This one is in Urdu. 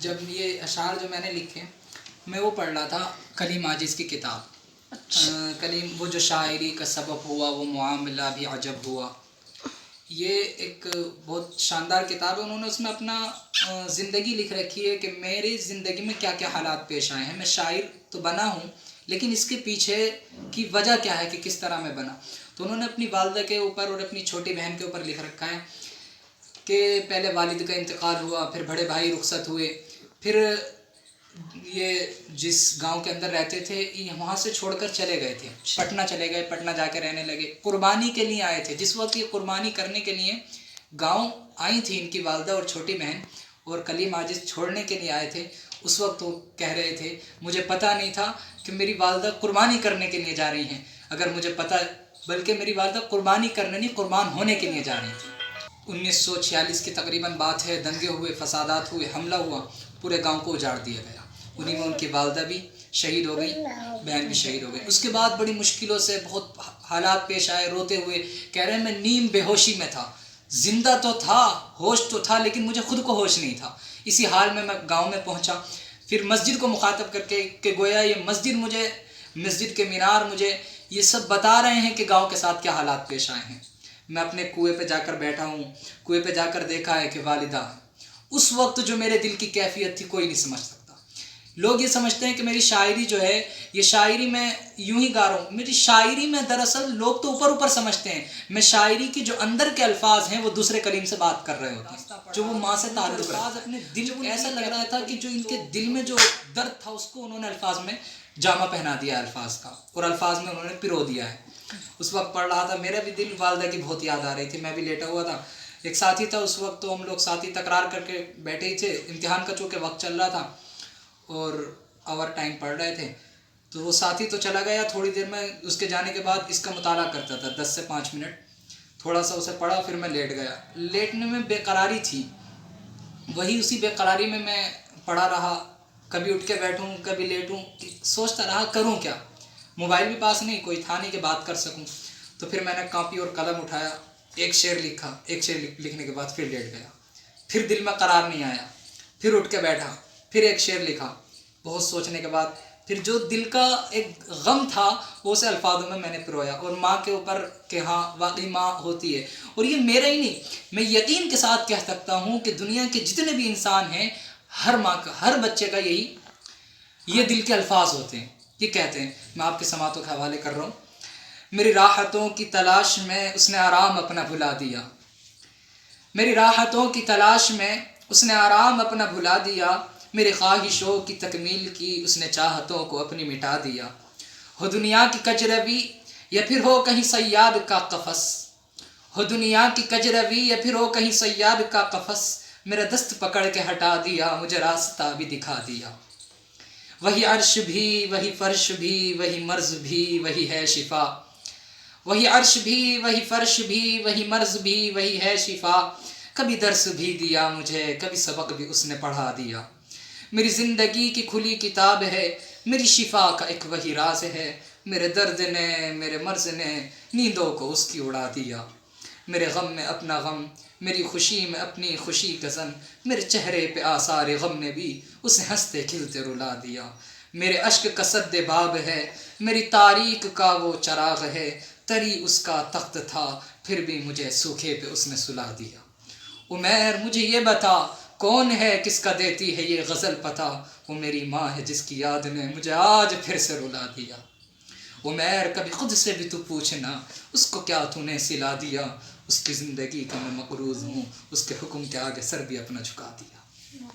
جب یہ اشعار جو میں نے لکھے میں وہ پڑھ رہا تھا کلیم عاجز کی کتاب. کلیم وہ جو شاعری کا سبب ہوا وہ معاملہ بھی عجب ہوا. یہ ایک بہت شاندار کتاب ہے. انہوں نے اس میں اپنا زندگی لکھ رکھی ہے کہ میری زندگی میں کیا کیا حالات پیش آئے ہیں. میں شاعر تو بنا ہوں لیکن اس کے پیچھے کی وجہ کیا ہے کہ کس طرح میں بنا. تو انہوں نے اپنی والدہ کے اوپر اور اپنی چھوٹی بہن کے اوپر لکھ رکھا ہے کہ پہلے والد کا انتقال ہوا, پھر بڑے بھائی رخصت ہوئے, پھر یہ جس گاؤں کے اندر رہتے تھے وہاں سے چھوڑ کر چلے گئے تھے, پٹنہ چلے گئے, پٹنہ جا کے رہنے لگے. قربانی کے لیے آئے تھے. جس وقت یہ قربانی کرنے کے لیے گاؤں آئی تھی ان کی والدہ اور چھوٹی بہن اور کلیم عاجز چھوڑنے کے لیے آئے تھے, اس وقت وہ کہہ رہے تھے مجھے پتہ نہیں تھا کہ میری والدہ قربانی کرنے کے لیے جا رہی ہیں. اگر مجھے پتہ, بلکہ میری والدہ قربانی کرنے نہیں قربان ہونے کے لیے جا رہی تھی. 1946 کی تقریباً بات ہے. دنگے ہوئے, فسادات ہوئے, حملہ ہوا, پورے گاؤں کو اجاڑ دیا گیا. انہی میں ان کی والدہ بھی شہید ہو گئی, بہن بھی شہید ہو گئی. اس کے بعد بڑی مشکلوں سے بہت حالات پیش آئے. روتے ہوئے کہہ رہے ہیں میں نیم بے ہوشی میں تھا, زندہ تو تھا, ہوش تو تھا, لیکن مجھے خود کو ہوش نہیں تھا. اسی حال میں گاؤں میں پہنچا. پھر مسجد کو مخاطب کر کے کہ گویا یہ مسجد مجھے, مسجد کے مینار مجھے یہ سب بتا رہے ہیں کہ گاؤں کے ساتھ کیا حالات پیش آئے ہیں. میں اپنے کنویں پہ جا کر بیٹھا ہوں. کنویں پہ جا کر دیکھا ہے کہ والدہ, اس وقت جو میرے دل کی کیفیت تھی کوئی نہیں سمجھ سکتا. لوگ یہ سمجھتے ہیں کہ میری شاعری جو ہے یہ شاعری میں یوں ہی گا رہا ہوں. میری شاعری میں دراصل لوگ تو اوپر سمجھتے ہیں, میں شاعری کی جو اندر کے الفاظ ہیں وہ دوسرے کلیم سے بات کر رہے ہوتے ہیں, جو وہ ماں سے تعلق رکھتے ہیں. اپنے دل کو ایسا لگ رہا تھا کہ جو ان کے دل میں جو درد تھا اس کو انہوں نے الفاظ میں جامہ پہنا دیا الفاظ کا, اور الفاظ میں انہوں نے پرو دیا ہے. اس وقت پڑھ رہا تھا, میرا بھی دل والدہ کی بہت یاد آ رہی تھی. میں بھی لیٹا ہوا تھا, ایک ساتھی تھا اس وقت, تو ہم لوگ ساتھی تکرار کر کے بیٹھے ہی تھے. امتحان کا چونکہ وقت چل رہا تھا اور آور ٹائم پڑھ رہے تھے, تو وہ ساتھی تو چلا گیا. تھوڑی دیر میں اس کے جانے کے بعد اس کا مطالعہ کرتا تھا 10 سے 5 منٹ, تھوڑا سا اسے پڑھا, پھر میں لیٹ گیا. لیٹنے میں بے قراری تھی, وہی اسی بے قراری میں پڑھا رہا. کبھی اٹھ کے بیٹھوں, کبھی لیٹوں, سوچتا رہا کروں کیا. موبائل بھی پاس نہیں, کوئی تھا نہیں کہ بات کر سکوں. تو پھر میں نے کاپی اور قلم اٹھایا, ایک شعر لکھا. ایک شعر لکھنے کے بعد پھر لیٹ گیا. پھر دل میں قرار نہیں آیا, پھر اٹھ کے بیٹھا, پھر ایک شعر لکھا. بہت سوچنے کے بعد پھر جو دل کا ایک غم تھا وہ اسے الفاظوں میں نے پرویا. اور ماں کے اوپر کہ ہاں واقعی ماں ہوتی ہے. اور یہ میرا ہی نہیں, میں یقین کے ساتھ کہہ سکتا ہوں کہ دنیا کے جتنے بھی انسان ہیں ہر ماں کا, ہر بچے کا یہ دل کے الفاظ ہوتے ہیں. یہ کہتے ہیں, میں آپ کے سماعتوں کے حوالے کر رہا ہوں. میری راحتوں کی تلاش میں اس نے آرام اپنا بھلا دیا. میری راحتوں کی تلاش میں اس نے آرام اپنا بھلا دیا. میری خواہشوں کی تکمیل کی اس نے چاہتوں کو اپنی مٹا دیا. ہو دنیا کی کجروی یا پھر ہو کہیں صیاد کا قفس, ہو دنیا کی کجروی یا پھر ہو کہیں صیاد کا قفس, میرا دست پکڑ کے ہٹا دیا, مجھے راستہ بھی دکھا دیا. وہی عرش بھی, وہی فرش بھی, وہی مرض بھی, وہی ہے شفا. وہی عرش بھی, وہی فرش بھی, وہی مرض بھی, وہی ہے شفا. کبھی درس بھی دیا مجھے, کبھی سبق بھی اس نے پڑھا دیا. میری زندگی کی کھلی کتاب ہے, میری شفا کا ایک وہی راز ہے. میرے درد نے, میرے مرض نے نیندوں کو اس کی اڑا دیا. میرے غم میں اپنا غم, میری خوشی میں اپنی خوشی کا زن, میرے چہرے پہ آثار غم نے بھی اسے ہنستے کھلتے رلا دیا. میرے اشک کا سد باب ہے, میری تاریک کا وہ چراغ ہے. تری اس کا تخت تھا, پھر بھی مجھے سوکھے پہ اس نے سلا دیا. عمیر مجھے یہ بتا کون ہے, کس کا دیتی ہے یہ غزل پتا. وہ میری ماں ہے جس کی یاد نے مجھے آج پھر سے رلا دیا. عمیر کبھی خود سے بھی تو پوچھنا, اس کو کیا تو نے سلا دیا. اس کی زندگی کا میں مقروض ہوں, اس کے حکم کے آگے سر بھی اپنا جھکا دیا.